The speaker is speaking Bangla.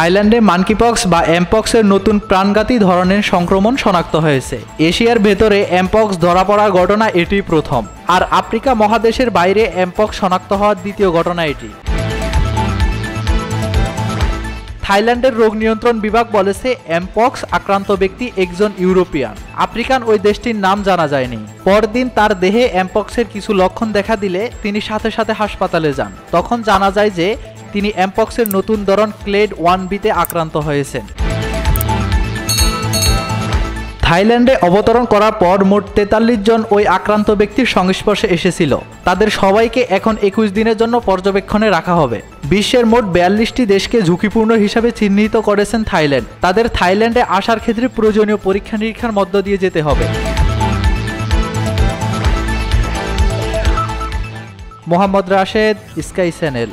থাইল্যান্ডে মানকিপক্স বা এমপক্সের নতুন প্রাণঘাতী ধরনের সংক্রমণ শনাক্ত হয়েছে। এশিয়ার ভেতরে এমপক্স ধরা পড়ার ঘটনা এটি প্রথম, আর আফ্রিকা মহাদেশের বাইরে এমপক্স শনাক্ত হওয়ার দ্বিতীয় ঘটনা এটি। থাইল্যান্ডের রোগ নিয়ন্ত্রণ বিভাগ বলেছে এমপক্স আক্রান্ত ব্যক্তি একজন ইউরোপিয়ান। আফ্রিকান ওই দেশটির নাম জানা যায়নি। পরদিন তার দেহে এমপক্সের কিছু লক্ষণ দেখা দিলে তিনি সাথে সাথে হাসপাতালে যান। তখন জানা যায় যে তিনি এমপক্সের নতুন ধরন ক্লেড 1B-তে আক্রান্ত হয়েছেন। থাইল্যান্ডে অবতরণ করার পর মোট 43 জন ওই আক্রান্ত ব্যক্তির সংস্পর্শে এসেছিল। তাদের সবাইকে এখন 21 দিনের জন্য পর্যবেক্ষণে রাখা হবে। বিশ্বের মোট 42টি দেশকে ঝুঁকিপূর্ণ হিসাবে চিহ্নিত করেছেন থাইল্যান্ড। তাদের থাইল্যান্ডে আসার ক্ষেত্রে প্রয়োজনীয় পরীক্ষা নিরীক্ষার মধ্য দিয়ে যেতে হবে। Mohammad Rashed, sky channel.